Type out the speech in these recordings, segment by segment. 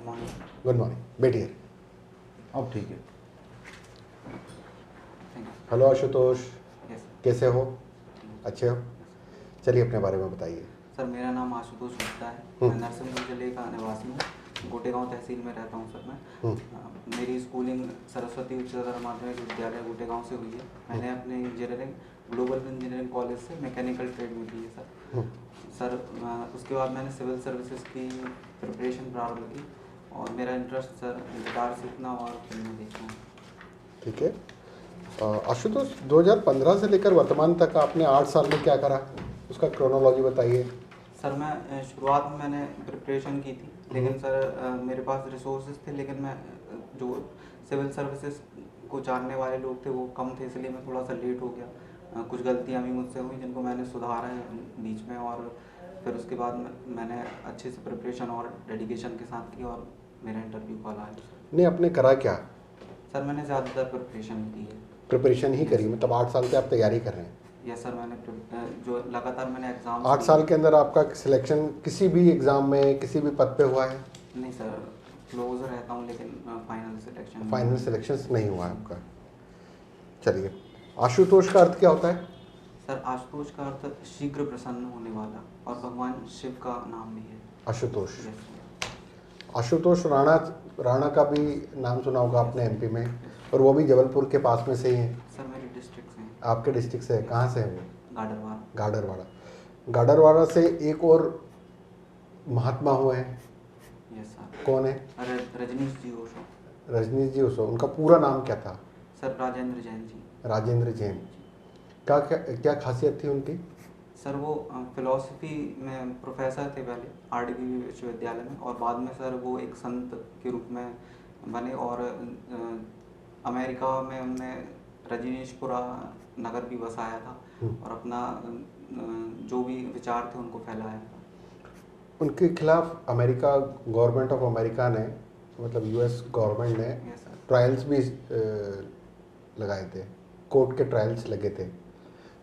Morning. Good morning, बैठिए। अब ठीक है। हेलो आशुतोष, यस कैसे हो? सर। अच्छे हो? चलिए अपने बारे में बताइए। सर मेरा नाम आशुतोष गुप्ता है। मैं नरसिंहपुर जिले का निवासी हूँ। गोटेगांव तहसील में रहता हूँ सर मैं। मेरी स्कूलिंग सरस्वती उच्चतर माध्यमिक विद्यालय गोटेगांव से हुई है। मैंने अपने इंजीनियरिंग ग्लोबल इंजीनियरिंग कॉलेज से मैकेनिकल ट्रेड में की है सर। सर उसके बाद मैंने सिविल सर्विसेज की प्रिपरेशन प्रारंभ की और मेरा इंटरेस्ट सर गिटार सीखना और फिल्में देखना है। ठीक है। आशुतोष, 2015 से लेकर वर्तमान तक आपने 8 साल में क्या करा, उसका क्रोनोलॉजी बताइए। सर मैं शुरुआत में मैंने प्रिपरेशन की थी, लेकिन सर मेरे पास रिसोर्सेज थे, लेकिन मैं जो सिविल सर्विसेज को जानने वाले लोग थे वो कम थे, इसलिए मैं थोड़ा सा लेट हो गया। कुछ गलतियां भी मुझसे हुई जिनको मैंने सुधारा है बीच में, और फिर उसके बाद मैंने अच्छे से प्रिपरेशन और डेडिकेशन के साथ की और मेरा इंटरव्यू कॉल आया। नहीं, आपने करा क्या? सर मैंने ज़्यादातर प्रिपरेशन की है। प्रिपरेशन ही करी, मतलब 8 साल से आप तैयारी कर रहे हैं। यस सर, मैंने जो लगातार मैंने एग्ज़ाम 8 साल के अंदर आपका सिलेक्शन किसी भी एग्ज़ाम में किसी भी पद पे हुआ है? नहीं सर, क्लोज रहता हूँ, लेकिन फाइनल सिलेक्शन फाइनल सिलेक्शन नहीं हुआ है आपका। चलिए, आशुतोष का अर्थ क्या होता है? सर आशुतोष का अर्थ शीघ्र प्रसन्न होने वाला, और भगवान शिव का नाम भी है आशुतोष। Yes sir. आशुतोष राणा, राणा का भी नाम सुना होगा आपने एमपी में, और वो भी जबलपुर के पास में से ही है। सर मेरी डिस्ट्रिक्ट से हैं। आपके डिस्ट्रिक्ट से है? कहाँ से है वो? गाडरवाल। गाडरवाड़ा। गाडरवाड़ा से एक और महात्मा हुए हैं, यस सर। कौन है? रजनीश जी ओशो। रजनीश जी ओशो। उनका पूरा नाम क्या था? सर राजेंद्र जैन जी। राजेंद्र जैन। क्या क्या क्या खासियत थी उनकी? सर वो फिलॉसफी में प्रोफेसर थे पहले आरडीवी विश्वविद्यालय में, और बाद में सर वो एक संत के रूप में बने, और अमेरिका में उनने रजनीशपुरा नगर भी बसाया था और अपना जो भी विचार थे उनको फैलाया था। उनके खिलाफ अमेरिका, गवर्नमेंट ऑफ अमेरिका ने, मतलब यूएस गवर्नमेंट ने यस सर। ट्रायल्स भी लगाए थे, कोर्ट के ट्रायल्स लगे थे।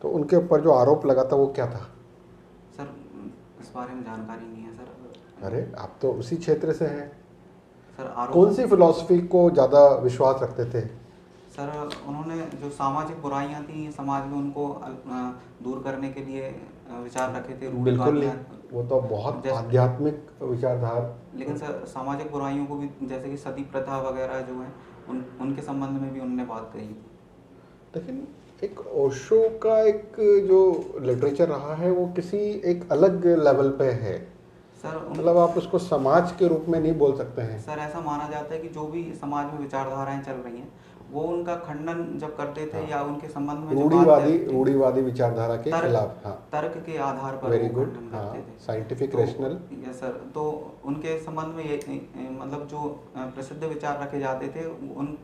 तो उनके ऊपर जो आरोप लगा था वो क्या था? सर इस बारे में जानकारी नहीं है सर। अरे, आप तो उसी क्षेत्र से हैं। सर आरोप कौन सी फिलॉसफी को ज़्यादा विश्वास रखते थे? सर उन्होंने जो सामाजिक बुराइयां थी समाज में उनको दूर करने के लिए विचार रखे थे। बिल्कुल नहीं, वो तो बहुत आध्यात्मिक विचारधारा। लेकिन सर सामाजिक बुराइयों को भी, जैसे कि सती प्रथा वगैरह जो है, उनके संबंध में भी उन्होंने बात कही थी। लेकिन एक ओशो का एक जो लिटरेचर रहा है वो किसी एक अलग लेवल पे है। सर मतलब आप उसको समाज के रूप में नहीं बोल सकते हैं। सर ऐसा माना जाता है कि जो भी समाज में विचारधाराएं चल रही हैं वो उनका खंडन जब करते थे, या उनके संबंध में जो बात करते थे, रूढ़िवादी विचारधारा के खिलाफ। हाँ, तर्क के आधार पर वेरी वो गुड। खंडन हाँ, करते थे। Scientific rational. Yes sir. तो उनके संबंध में ये मतलब जो प्रसिद्ध विचार रखे जाते थे उन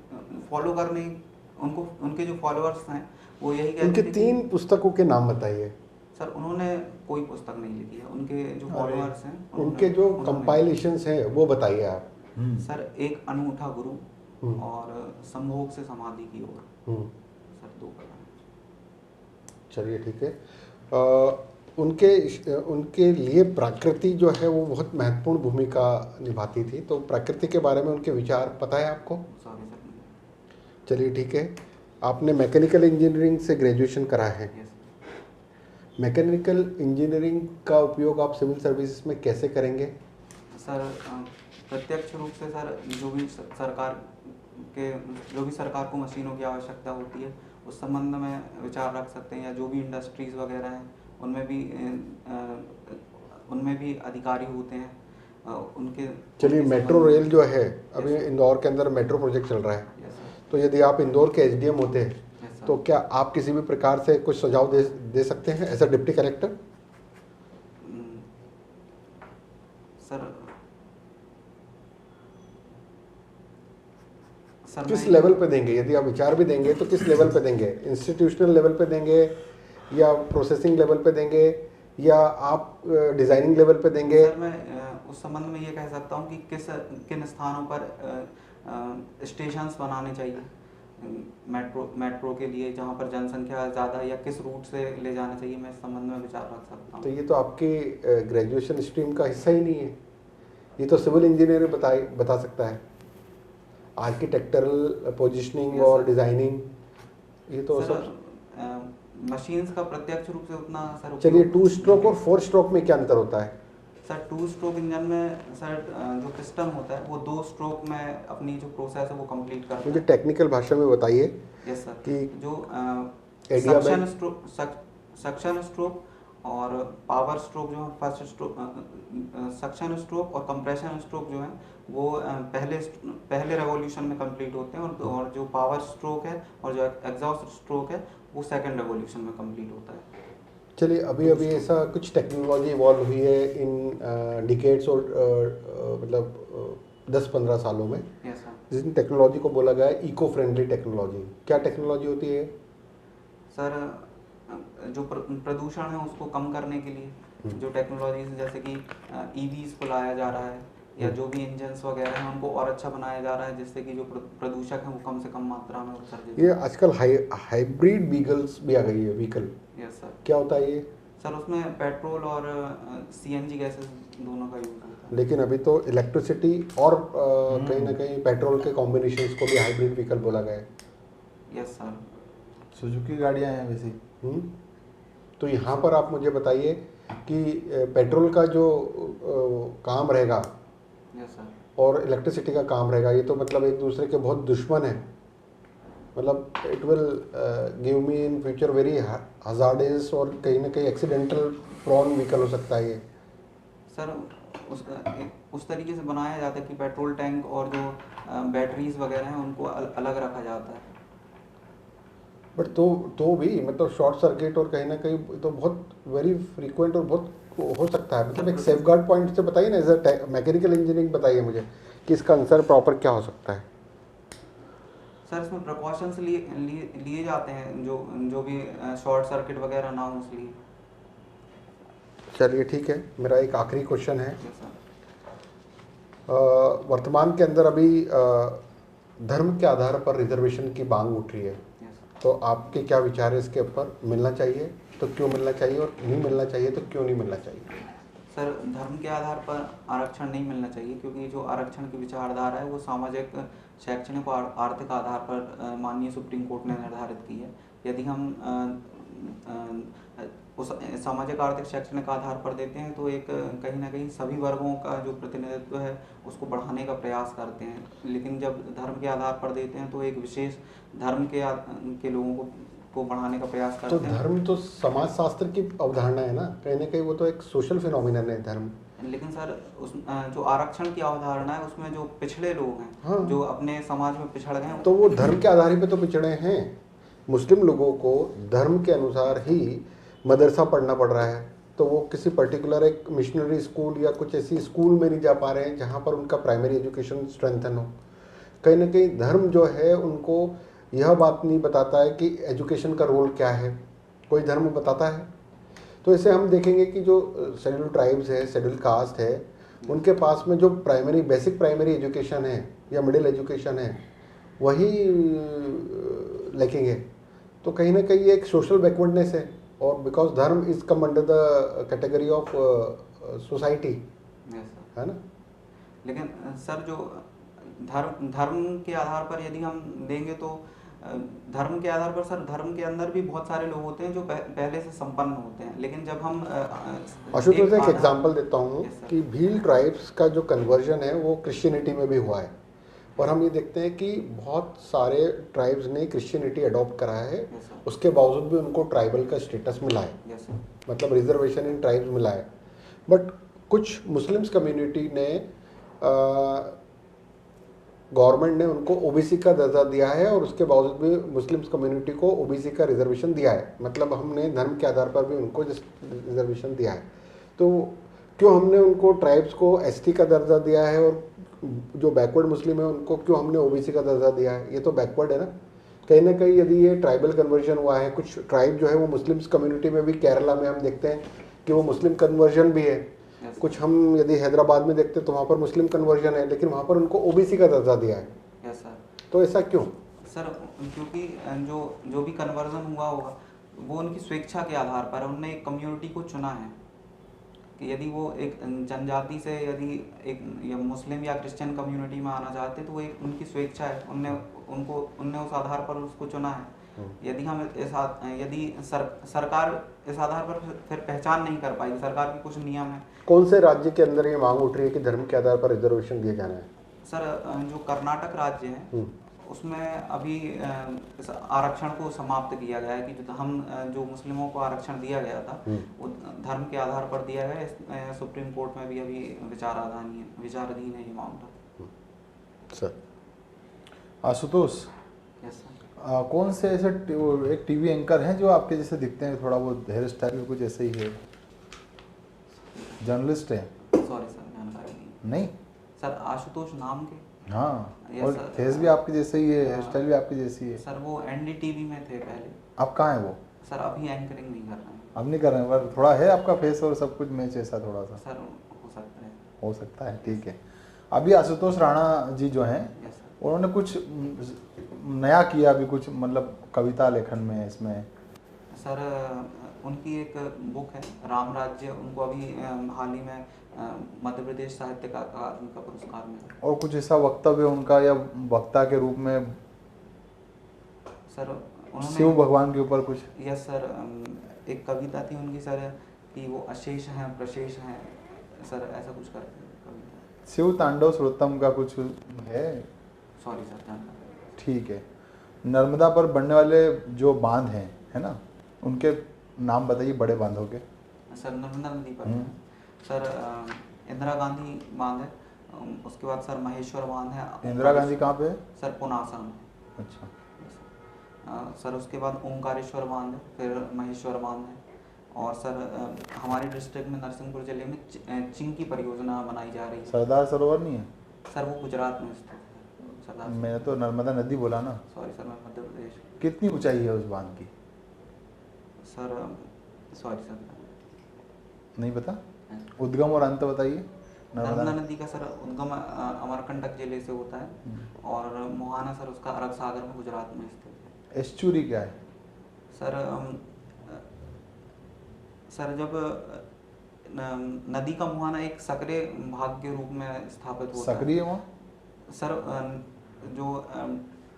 फॉलो करने, उनको उनके जो फॉलोअर्स हैं वो यही कहते उनके थे 3 पुस्तकों के नाम बताइए। सर उन्होंने कोई पुस्तक नहीं लिखी है, उनके जो फॉलोअर्स हैं उनके जो कंपाइलेशंस हैं वो बताइए आप। सर एक अनूठा गुरु और संभोग से समाधि की ओर, सर 2 कलाएं। चलिए ठीक है। उनके लिए प्रकृति जो है वो बहुत महत्वपूर्ण भूमिका निभाती थी, तो प्रकृति के बारे में उनके विचार पता है आपको? Sorry sir. चलिए ठीक है। आपने मैकेनिकल इंजीनियरिंग से ग्रेजुएशन करा है। यस मैकेनिकल इंजीनियरिंग का उपयोग आप सिविल सर्विसेज में कैसे करेंगे? सर प्रत्यक्ष रूप से सर जो भी सरकार को मशीनों की आवश्यकता होती है उस संबंध में विचार रख सकते हैं, या जो भी इंडस्ट्रीज़ वगैरह हैं उनमें भी अधिकारी होते हैं उनके। चलिए, मेट्रो रेल जो है अभी इंदौर के अंदर मेट्रो प्रोजेक्ट चल रहा है, यस सर। तो यदि आप इंदौर के एसडीएम होते तो क्या आप किसी भी प्रकार से कुछ सुझाव दे सकते हैं as a deputy collector? Sir किस लेवल पे देंगे? यदि आप विचार भी देंगे तो किस लेवल पे देंगे? इंस्टीट्यूशनल लेवल पे देंगे, या प्रोसेसिंग लेवल पे देंगे, या आप डिज़ाइनिंग लेवल पे देंगे? सर मैं उस संबंध में ये कह सकता हूँ कि किन स्थानों पर स्टेशंस बनाने चाहिए मेट्रो के लिए, जहाँ पर जनसंख्या ज़्यादा, या किस रूट से ले जाना चाहिए, मैं इस संबंध में विचार रख सकता हूँ। तो ये तो आपकी ग्रेजुएशन स्ट्रीम का हिस्सा ही नहीं है। ये तो सिविल इंजीनियर बता सकता है। आर्किटेक्चरल पोजीशनिंग Yes, और sir. डिजाइनिंग ये तो सर सब। मशीन्स का प्रत्यक्ष रूप से उतना सर चलिए उपयोग 2 स्ट्रोक और 4 स्ट्रोक में क्या अंतर होता है? सर 2 स्ट्रोक इंजन में सर जो पिस्टन होता है वो 2 स्ट्रोक में अपनी जो प्रोसेस है वो कंप्लीट करता मुझे है। टेक्निकल भाषा में बताइए यस सर कि जो एडियाबैटिक सक्शन स्ट्रोक और पावर स्ट्रोक जो है फर्स्ट स्ट्रोक सक्शन स्ट्रोक और कंप्रेशन स्ट्रोक जो है वो पहले रेवोल्यूशन में कंप्लीट होते हैं और जो पावर स्ट्रोक है और जो एग्जॉस्ट स्ट्रोक है वो सेकंड रेवोल्यूशन में कंप्लीट होता है। चलिए अभी ऐसा कुछ टेक्नोलॉजी इवॉल्व हुई है इन डिकेड्स और मतलब 10-15 सालों में, यस सर जिन टेक्नोलॉजी को बोला गया है इको फ्रेंडली टेक्नोलॉजी। क्या टेक्नोलॉजी होती है? सर जो प्रदूषण है उसको कम करने के लिए जो टेक्नोलॉजीज जैसे कि ईवीज को लाया जा रहा है या जो भी इंजन्स वगैरह हैं उनको और अच्छा बनाया जा रहा है जिससे कि जो प्रदूषक हैं वो कम से कम मात्रा में उत्सर्जित ये आजकल हाइब्रिड व्हीकल्स भी आ गई है व्हीकल। यस सर क्या होता है ये? सर उसमें पेट्रोल और सीएनजी गैसेस दोनों का यूज होता है। लेकिन अभी तो इलेक्ट्रिसिटी और कहीं ना कहीं पेट्रोल के कॉम्बिनेशंस को भी हाइब्रिड व्हीकल बोला गया है। यस सर सुजुकी गाड़ियाँ हैं वैसे। तो यहाँ पर आप मुझे बताइए कि पेट्रोल का जो काम रहेगा यस सर और इलेक्ट्रिसिटी का काम रहेगा, ये तो मतलब एक दूसरे के बहुत दुश्मन है। मतलब it will give me in future very hazardous और कहीं ना कहीं एक्सीडेंटल प्रॉन व्हीकल हो सकता है ये। सर उस तरीके से बनाया जाता है कि पेट्रोल टैंक और जो बैटरीज वगैरह हैं उनको अलग रखा जाता है। बट तो भी मतलब शॉर्ट सर्किट और कहीं ना कहीं तो बहुत वेरी फ्रीक्वेंट और बहुत हो सकता है। मतलब एक सेफ गार्ड पॉइंट से बताइए ना, एज अ मैकेनिकल इंजीनियरिंग बताइए मुझे कि इसका आंसर प्रॉपर क्या हो सकता है। सर इसमें प्रिकॉशंस लिए जाते हैं जो भी शॉर्ट सर्किट वगैरह ना हो इसलिए। चलिए ठीक है, मेरा एक आखिरी क्वेश्चन है। यस सर वर्तमान के अंदर अभी धर्म के आधार पर रिजर्वेशन की मांग उठ रही है, यस तो आपके क्या विचार है इसके ऊपर? मिलना चाहिए तो क्यों मिलना चाहिए, और नहीं मिलना चाहिए तो क्यों नहीं मिलना चाहिए? सर धर्म के आधार पर आरक्षण नहीं मिलना चाहिए क्योंकि जो आरक्षण की विचारधारा है वो सामाजिक शैक्षणिक और आर्थिक आधार पर माननीय सुप्रीम कोर्ट ने निर्धारित की है। यदि हम उस सामाजिक आर्थिक शैक्षणिक आधार पर देते हैं तो एक कहीं ना कहीं सभी वर्गों का जो प्रतिनिधित्व है उसको बढ़ाने का प्रयास करते हैं, लेकिन जब धर्म के आधार पर देते हैं तो एक विशेष धर्म के लोगों को बढ़ाने का प्रयास तो करते हैं। धर्म तो समाजशास्त्र की अवधारणा है ना, कहीं ना कहीं वो तो एक सोशल फिनोमिनन है धर्म। लेकिन सर उस जो आरक्षण की अवधारणा है उसमें जो पिछड़े लोग हैं हाँ। जो अपने समाज में पिछड़ गए हैं तो वो धर्म के आधार पे तो पिछड़े हैं। मुस्लिम लोगों को धर्म के अनुसार ही मदरसा पढ़ना पड़ रहा है, तो वो किसी पर्टिकुलर एक मिशनरी स्कूल या कुछ ऐसी स्कूल में नहीं जा पा रहे हैं जहाँ पर उनका प्राइमरी एजुकेशन स्ट्रेंथन हो। कहीं ना कहीं धर्म जो है उनको यह बात नहीं बताता है कि एजुकेशन का रोल क्या है, कोई धर्म बताता है? तो ऐसे हम देखेंगे कि जो शेड्यूल ट्राइब्स है, शेड्यूल कास्ट है, उनके पास में जो बेसिक प्राइमरी एजुकेशन है या मिडिल एजुकेशन है वही लिखेंगे। तो कहीं ना कहीं एक सोशल बैकवर्डनेस है, और बिकॉज धर्म is come under the category of society, है ना। लेकिन सर जो धर्म के आधार पर यदि हम देंगे तो धर्म के आधार पर सर धर्म के अंदर भी बहुत सारे लोग होते हैं जो पहले से संपन्न होते हैं, लेकिन जब हम आशुतोष एक एग्जांपल देता हूँ कि भील ट्राइब्स का जो कन्वर्जन है वो क्रिश्चियनिटी में भी हुआ है, और हम ये देखते हैं कि बहुत सारे ट्राइब्स ने क्रिश्चियनिटी अडॉप्ट करा है, उसके बावजूद भी उनको ट्राइबल का स्टेटस मिला है, मतलब रिजर्वेशन इन ट्राइब्स मिला है। बट कुछ मुस्लिम्स कम्युनिटी ने गवर्नमेंट ने उनको ओबीसी का दर्जा दिया है, और उसके बावजूद भी मुस्लिम्स कम्युनिटी को ओबीसी का रिजर्वेशन दिया है, मतलब हमने धर्म के आधार पर भी उनको रिजर्वेशन दिया है। तो क्यों हमने उनको ट्राइब्स को एसटी का दर्जा दिया है और जो बैकवर्ड मुस्लिम है उनको क्यों हमने ओबीसी का दर्जा दिया है? ये तो बैकवर्ड है ना कहीं ना कहीं। यदि ये ट्राइबल कन्वर्जन हुआ है, कुछ ट्राइब जो है वो मुस्लिम्स कम्युनिटी में भी, केरला में हम देखते हैं कि वो मुस्लिम कन्वर्जन भी है, कुछ हम यदि हैदराबाद में देखते हैं तो वहाँ पर मुस्लिम कन्वर्जन है, लेकिन वहाँ पर उनको ओबीसी का दर्जा दिया है। Yes sir. तो ऐसा क्यों? सर क्योंकि जो भी कन्वर्जन हुआ होगा वो उनकी स्वेच्छा के आधार पर, उन्होंने एक कम्युनिटी को चुना है यदि वो एक जनजाति से यदि एक या मुस्लिम या क्रिश्चियन कम्युनिटी में आना चाहते तो वो एक उनकी स्वेच्छा है, उनने उस आधार पर उसको चुना है। यदि हम यदि सरकार इस आधार पर फिर पहचान नहीं कर पाएगी, सरकार के कुछ नियम है। कौन से राज्य के अंदर ये मांग उठ रही है कि धर्म के आधार पर रिजर्वेशन दिया जाना है? सर जो कर्नाटक राज्य है उसमें अभी इस आरक्षण को समाप्त किया गया है कि जो मुस्लिमों को आरक्षण दिया गया था वो धर्म के आधार पर दिया गया है। सुप्रीम कोर्ट में भी अभी विचाराधीन है ये मामला। Sir Ashutosh, yes sir. कौन से ऐसे एक टीवी एंकर हैं जो आपके जैसे दिखते हैं, थोड़ा बहुत हेयर स्टाइल भी कुछ ऐसे ही है? जर्नलिस्ट है? सॉरी सर, जानकारी नहीं सर। आशुतोष नाम के? हाँ, Yes, और sir. फेस भी आपके जैसे ही है, हेयर स्टाइल भी आपकी जैसी है। सर वो एनडीटीवी में थे पहले। आप कहाँ हैं वो? सर अभी एंकरिंग नहीं कर रहे हैं। अब नहीं कर रहे हैं, पर थोड़ा है आपका फेस और सब कुछ मैच ऐसा थोड़ा सा? सर हो सकता है। हो सकता है, ठीक है। अभी आशुतोष राणा जी जो हैं, यस सर। उन्होंने कुछ नया किया अभी, कुछ मतलब कविता लेखन में इसमें? सर उनकी एक बुक है राम राज्य, उनको अभी हाल ही में मध्य प्रदेश साहित्य अकादमी का पुरस्कार मिला। और कुछ ऐसा वक्तव्य उनका या वक्ता के रूप में सर उन्होंने शिव भगवान के ऊपर कुछ? यस सर, एक कविता थी उनकी सर कि वो अशेष हैं प्रशेष हैं सर, ऐसा कुछ करके कविता। शिव तांडव श्रोतम का कुछ है? सॉरी सर, जानकारी। ठीक है। नर्मदा पर बनने वाले जो बांध हैं, है ना, उनके नाम बताइए, बड़े बांधों के। सर नर्मदा नदी पर सर इंदिरा गांधी बांध है, उसके बाद सर महेश्वर बांध है। इंदिरा गांधी कहाँ पे है? सर पुनासा में। अच्छा। सर उसके बाद ओंकारेश्वर बांध है, फिर महेश्वर बांध है। और सर हमारे डिस्ट्रिक्ट में नरसिंहपुर जिले में चिंकी परियोजना बनाई जा रही है। सरदार सरोवर नहीं है? सर वो गुजरात में स्थित है। सरदार मैंने तो नर्मदा नदी बोला ना। सॉरी सर, मैं मध्य प्रदेश। कितनी ऊंचाई है उस बांध की? सर सॉरी सर, नहीं पता? उद्गम और अंत बताइए। नर्मदा नदी का सर उद्गम अमरकंटक जिले से होता है और मोहाना सर उसका अरब सागर में गुजरात में स्थित है। एस्चुरी क्या है? सर सर जब नदी का मुहाना एक सक्रिय भाग के रूप में स्थापित होता है। सक्रिय वहाँ? सर जो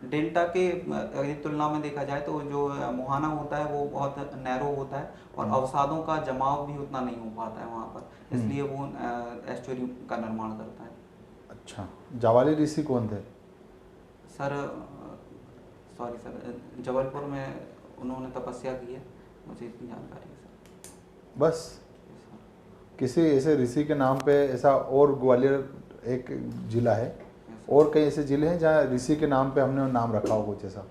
डेल्टा के तुलना में देखा जाए तो जो मुहाना होता है वो बहुत नैरो होता है और अवसादों का जमाव भी उतना नहीं हो पाता है वहाँ पर, इसलिए वो एस्चुरी का निर्माण करता है। अच्छा। जावाली ऋषि कौन थे? सर सॉरी सर, जबलपुर में उन्होंने तपस्या की है, मुझे इतनी जानकारी है सर। बस? किसी ऐसे ऋषि के नाम पे ऐसा और ग्वालियर एक जिला है, और कई ऐसे जिले हैं जहाँ ऋषि के नाम पे हमने नाम रखा हो कुछ ऐसा?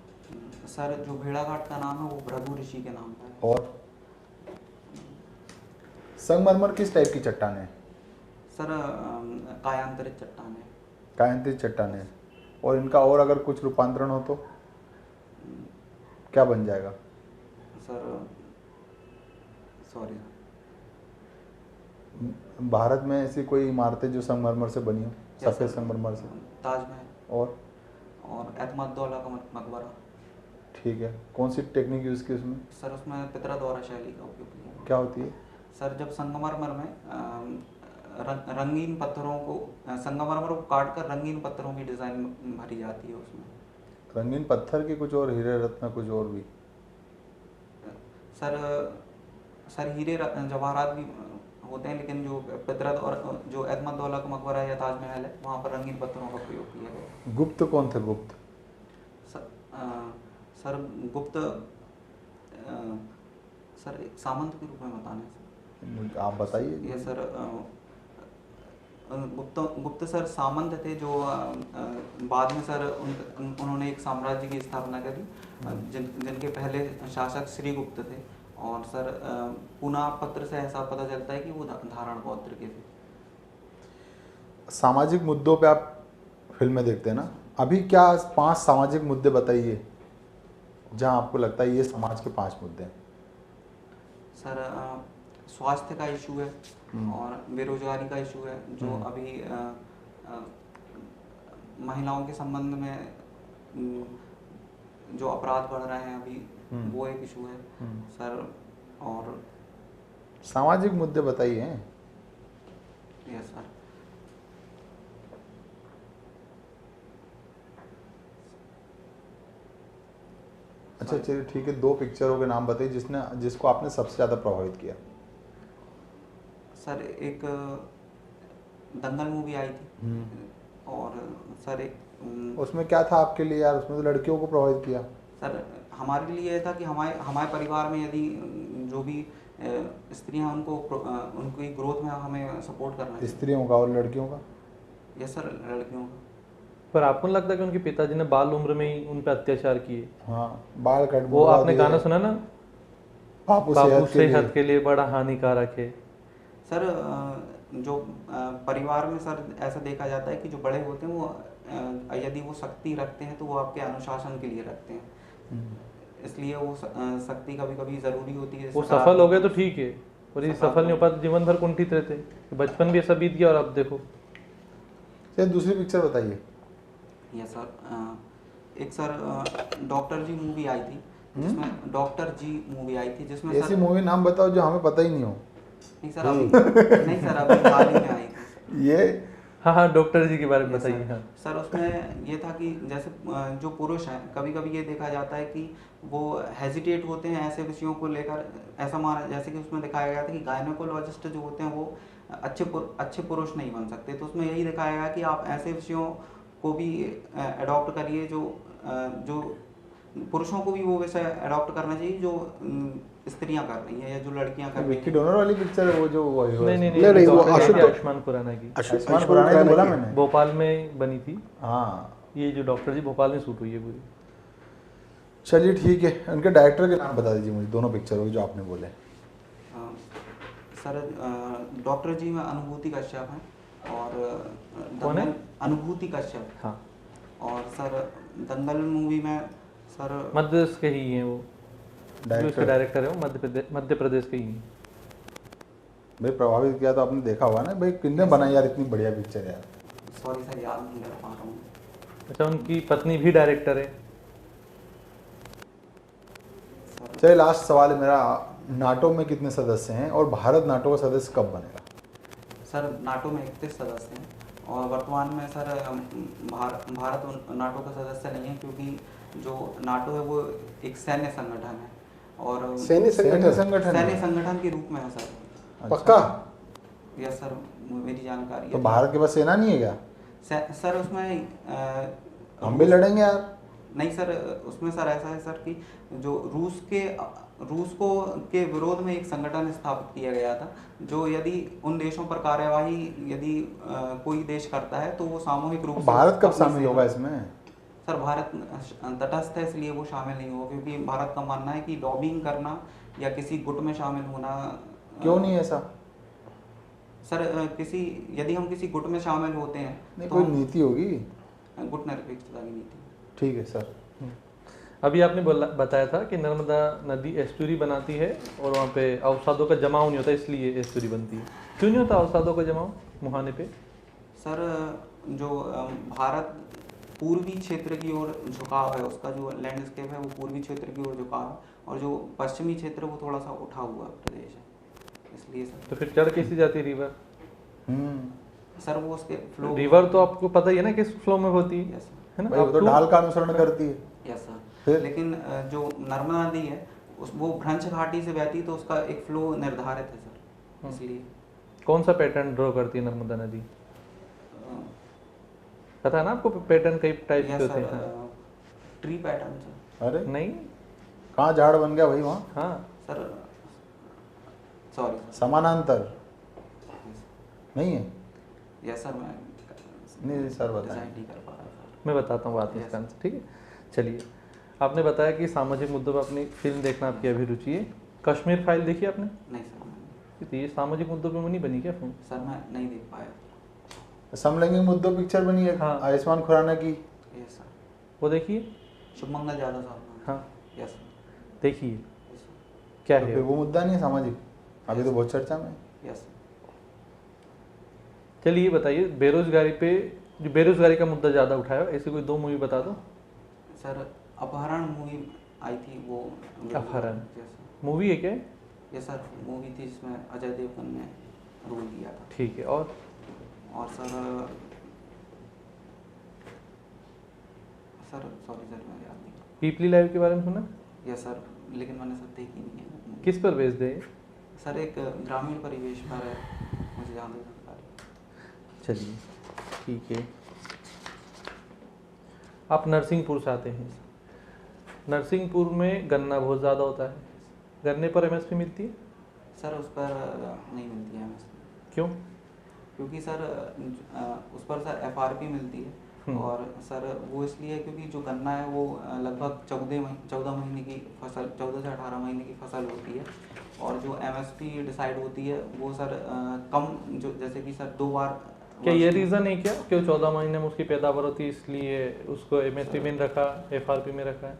सर जो भेड़ाघाट का नाम है वो भृगु ऋषि के नाम का है। और संगमरमर किस टाइप की चट्टान है? सर कायांतरित चट्टान है। कायांतरित चट्टान है। और इनका और अगर कुछ रूपांतरण हो तो क्या बन जाएगा? सर सॉरी, भारत में ऐसी कोई इमारतें जो संगमरमर से बनी हो, सफ़ेद संगमरमर से? ताजमहल और एतमाद-उद-दौला का मकबरा। ठीक है। कौन सी टेक्निक यूज़ की उसमें? सर उसमें पितरा द्वारा शैली का उपयोग किया। क्या होती है? सर जब संगमरमर में रंगीन पत्थरों को, संगमरमर को काट कर रंगीन पत्थरों की डिज़ाइन भरी जाती है उसमें। रंगीन पत्थर की कुछ और, हीरे रत्न कुछ और भी? सर हीरे जवाहरात भी होते हैं, लेकिन जो पितरत और जो एतमाद-उद-दौला का मकबरा है या ताजमहल है वहाँ पर रंगीन पत्थरों का प्रयोग किया गया। गुप्त कौन थे? गुप्त सर गुप्त सर एक सामंत के रूप में बताने सर। आप बताइए। ये सर गुप्त सर सामंत थे जो बाद में सर उन्होंने एक साम्राज्य की स्थापना करी, जिनके पहले शासक श्रीगुप्त थे। और सर पुना पत्र से ऐसा पता चलता है कि वो धारण गोत्र के थे। सामाजिक मुद्दों पे आप फिल्में देखते हैं ना, अभी क्या 5 सामाजिक मुद्दे बताइए जहां आपको लगता है ये समाज के 5 मुद्दे हैं। सर स्वास्थ्य का इशू है और बेरोजगारी का इशू है, जो अभी महिलाओं के संबंध में जो अपराध बढ़ रहे हैं अभी, वो एक इशू है सर। और सामाजिक मुद्दे बताइए। Yes sir. अच्छा चलिए ठीक है, 2 पिक्चरों के नाम बताइए जिसको आपने सबसे ज़्यादा प्रभावित किया। सर एक दंगल मूवी आई थी, और सर एक उसमें क्या था आपके लिए यार, उसमें तो लड़कियों को प्रभावित किया। सर हमारे लिए यह था कि हमारे हमारे परिवार में यदि जो भी स्त्रियां उनकी ग्रोथ में हमें सपोर्ट करना चाहिए। स्त्रियों का और लड़कियों का। यस सर, लड़कियों का। पर आपको नहीं लगता कि उनके पिताजी ने बाल उम्र में ही उन पर अत्याचार किए? हाँ, बाल कट वो मुड़वा आपने दिए। गाना सुना ना, पापू बापू सेहत के लिए। सेहत के लिए बड़ा हानिकारक है। सर जो परिवार में सर ऐसा देखा जाता है कि जो बड़े होते हैं वो यदि वो शक्ति रखते हैं तो वो आपके अनुशासन के लिए रखते हैं, इसलिए वो शक्ति कभी कभी ज़रूरी होती है। वो जैसे सफल हो गए तो ठीक है, और ये सफल सफल नहीं हो हो- पाते, जीवन भर कुंठित रहते। बचपन भी ऐसा बीत गया और अब देखो। चलिए दूसरी पिक्चर बताइए। यस सर, एक सर डॉक्टर जी मूवी आई थी, जिसमें डॉक्टर जी मूवी आई थी जिसमें ऐसी सर मूवी नाम बताओ जो हमें पता ही नहीं हो। नहीं सर अभी नहीं सर अभी हाल ही में आई थी। ये हाँ हाँ, डॉक्टर जी के बारे में Yes, बताइए। सर। हाँ, सर उसमें ये था कि जैसे जो पुरुष हैं कभी कभी ये देखा जाता है कि वो हेजिटेट होते हैं ऐसे विषयों को लेकर, ऐसा माना जैसे कि उसमें दिखाया गया था कि गायनोकोलॉजिस्ट जो होते हैं वो अच्छे पुरुष नहीं बन सकते, तो उसमें यही दिखाया गया कि आप ऐसे विषयों को भी अडॉप्ट करिए जो पुरुषों को भी वो विषय अडॉप्ट करना चाहिए जो स्त्रियां कर रही हैं या जो लड़कियां कर रही विक्की हैं। डोनर वाली पिक्चर है वो जो नहीं नहीं नहीं, नहीं, वो डॉक्टर जी आशुतोष- आयुष्मान खुराना की आयुष्मान खुराना ही बोला मैंने। भोपाल में बनी थी। हाँ ये जो डॉक्टर जी भोपाल में शूट हुई है पूरी। चलिए ठीक है, उनके डायरेक्टर के नाम बता दीजिए मुझे, दोनों पिक्चरों के जो आपने बोले। सर डॉक्टर जी में अनुभूति कश्यप हैं, और कौन है? अनुभूति कश्यप। हाँ, और सर दंगल मूवी में सर मध्य प्रदेश के ही हैं वो, जो इसके डायरेक्टर है वो मध्य प्रदेश के ही हैं। भाई प्रभावित किया तो आपने देखा होगा ना भाई, किसने बनाई यार इतनी बढ़िया पिक्चर यार। सॉरी सर याद नहीं कर पा रहा हूँ। अच्छा, उनकी पत्नी भी डायरेक्टर है। चलिए लास्ट सवाल है मेरा, नाटो में कितने सदस्य हैं और भारत नाटो का सदस्य कब बनेगा? सर नाटो में 31 सदस्य हैं, और वर्तमान में सर भारत नाटो का सदस्य नहीं है, क्योंकि जो नाटो है वो एक सैन्य संगठन है, और सैन्य संगठन सैन्य संगठन के रूप में है सर। पक्का? यस सर, मेरी जानकारी तो है। भारत के पास सेना नहीं है क्या? सर उसमें हम भी लड़ेंगे यार। नहीं सर, उसमें सर ऐसा है सर कि जो रूस के विरोध में एक संगठन स्थापित किया गया था, जो यदि उन देशों पर कार्यवाही यदि कोई देश करता है तो वो सामूहिक रूप से भारत कब अपनी शामिल सेना- होगा इसमें? सर भारत तटस्थ है, इसलिए वो शामिल नहीं होगा, क्योंकि भारत का मानना है कि लॉबिंग करना या किसी गुट में शामिल होना। क्यों नहीं ऐसा? सर यदि हम किसी गुट में शामिल होते हैं नहीं तो कोई हम नीति होगी। गुट निरपेक्षता की नीति। ठीक है सर। अभी आपने बताया था कि नर्मदा नदी एस्टुरी बनाती है और वहाँ पे अवसादों का जमाव नहीं होता, इसलिए एस्टुरी बनती है। क्यों नहीं होता अवसादों का जमाव मुहाने पे? सर जो भारत पूर्वी क्षेत्र की ओर झुकाव है, उसका जो लैंडस्केप है वो पूर्वी क्षेत्र की ओर झुकाव है, और जो पश्चिमी क्षेत्र वो थोड़ा सा उठा हुआ प्रदेश है, इसलिए सर। तो फिर चढ़ कैसी जाती है रिवर? सर वो उसके फ्लो। रिवर तो आपको पता ही है ना किस फ्लो में होती है, यस सर। है ना? भाई वो तो आपको- ढाल का अनुसरण करती है। यस सर, फिर? लेकिन जो नर्मदा नदी है वो भ्रंश घाटी से बहती है, तो उसका एक फ्लो निर्धारित है सर, इसलिए। कौन सा पैटर्न ड्रॉ करती है नर्मदा नदी? पता है ना आपको पैटर्न कई टाइप के यस होते सर, हैं? Tree pattern sir. अरे नहीं, कहाँ झाड़ बन गया भाई वहाँ? हाँ, सर सॉरी समानांतर नहीं है? यस सर, मैं नहीं सर बताएं। डिसाइड नहीं कर पा रहा सर। मैं बताता हूँ बात इसका आंसर, ठीक है? चलिए, आपने बताया कि सामाजिक मुद्दों पर अपनी फिल्म देखना आपकी अभिरुचि है। कश्मीर फाइल देखी आपने? नहीं सर, मैं- तो ये सामाजिक मुद्दों पे नहीं बनी क्या फिल्म? सर मैं नहीं देख पाया। समलैंगिक मुद्दों पिक्चर बनी है हाँ। आयुष्मान खुराना की। यस सर, वो देखिए। शुभमंगल यादव साहब। हाँ, यस सर, देखिए यस सर, क्या तो है फिर वो। वो मुद्दा नहीं है सामाजिक, अभी तो बहुत चर्चा में है। Yes sir. चलिए ये बताइए, बेरोजगारी पे, जो बेरोजगारी का मुद्दा ज़्यादा उठाया, ऐसी कोई 2 मूवी बता दो। सर अपहरण मूवी आई थी वो। अपहरण। Yes sir. मूवी है क्या? यस सर, मूवी थी जिसमें अजय देवगन ने रोल किया था। ठीक है, और और सर सॉरी सर मैं याद नहीं। पीपली लाइव के बारे में सुना? यस सर, लेकिन मैंने सर देखी नहीं है। किस पर बेस्ड है? सर एक ग्रामीण परिवेश पर है, मुझे जहाँ तक जानकारी। चलिए ठीक है। आप नरसिंहपुर से आते हैं। नरसिंहपुर में गन्ना बहुत ज़्यादा होता है, गन्ने पर एमएसपी मिलती है? सर उस पर नहीं मिलती है एमएसपी। क्यों? क्योंकि सर उस पर सर एफआरपी मिलती है, और सर वो इसलिए क्योंकि जो गन्ना है वो लगभग 14 महीने की फसल, 14 से 18 महीने की फसल होती है, और जो एमएसपी डिसाइड होती है वो सर कम, जो जैसे कि सर 2 बार। क्या ये रीज़न है क्या कि 14 महीने में उसकी पैदावार होती है इसलिए उसको एमएसपी में रखा, एफआरपी में रखा है?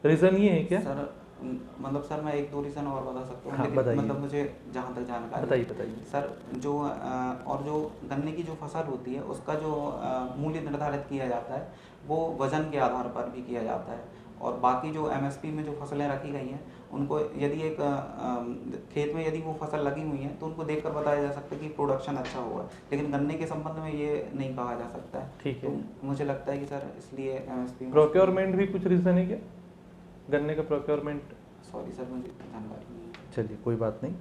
रीज़न ये है क्या? सर मतलब सर मैं 1-2 रीज़न और बता सकता हूँ, हाँ, लेकिन बताइए। मतलब मुझे जहाँ तक जानकारी। बताइए। सर जो और जो गन्ने की जो फसल होती है उसका जो मूल्य निर्धारित किया जाता है वो वजन के आधार पर भी किया जाता है, और बाकी जो एमएसपी में जो फसलें रखी गई हैं उनको यदि एक खेत में यदि वो फसल लगी हुई है तो उनको देखकर बताया जा सकता है कि प्रोडक्शन अच्छा होगा, लेकिन गन्ने के संबंध में ये नहीं कहा जा सकता है। ठीक है। तो मुझे लगता है कि सर इसलिए एमएसपी। प्रोक्योरमेंट भी कुछ रीज़न है क्या, गन्ने का प्रोक्योरमेंट? सॉरी सर, मुझे जानकारी नहीं है। चलिए कोई बात नहीं।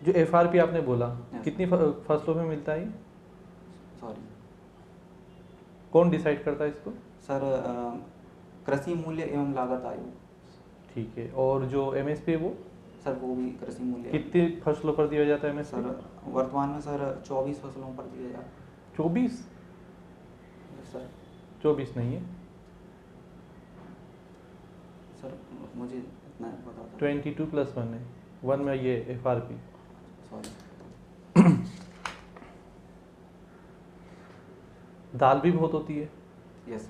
जो एफआरपी आपने बोला, Yes. कितनी फसलों में मिलता है? सॉरी कौन डिसाइड करता है इसको? सर कृषि मूल्य एवं लागत आयोग। ठीक है। और जो एमएसपी है वो सर वो भी कृषि मूल्य। कितनी फसलों पर दिया जाता है एमएसपी? सर वर्तमान में सर 24 फसलों पर दिया जाता है। 24? सर 24 नहीं है, सर मुझे इतना पता था। 22+1 है, 1 में ये एफआरपी। सॉरी। दाल भी बहुत होती है, यस।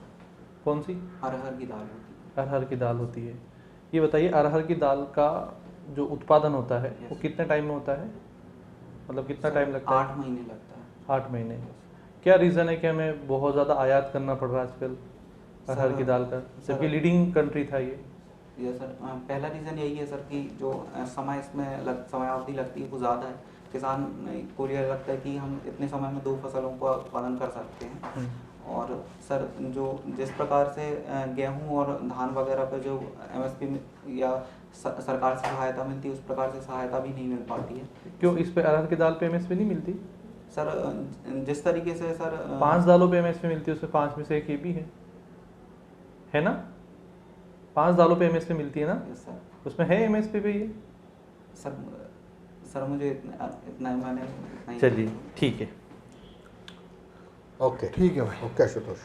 कौन सी? अरहर की दाल होती है। अरहर की दाल होती है। ये बताइए, अरहर की दाल का जो उत्पादन होता है वो Yes. कितने टाइम में होता है, मतलब कितना सर, टाइम लगता है? 8 महीने लगता है। 8 महीने। क्या रीज़न है कि हमें बहुत ज़्यादा आयात करना पड़ रहा है आजकल अरहर की दाल का, जबकि लीडिंग कंट्री था ये? यस सर, पहला रीज़न यही है सर कि जो समय इसमें समयावधि लगती है वो ज़्यादा है। किसान को ये लगता है कि हम इतने समय में 2 फसलों का उत्पादन कर सकते हैं, और सर जो जिस प्रकार से गेहूं और धान वगैरह पर जो एमएसपी या सरकार से सहायता मिलती है उस प्रकार से सहायता भी नहीं मिल पाती है। क्यों इस पे अरहर की दाल पे एमएसपी नहीं मिलती? सर जिस तरीके से सर 5 दालों पे एमएसपी मिलती है, उसमें 5 में से एक ये भी है ना? 5 दालों पे एमएसपी मिलती है ना, यस सर। उसमें है एमएसपी पे ये? सर मुझे इतना मैंने नहीं। चलिए ठीक है। ओके ठीक है भाई। ओके आशुतोष।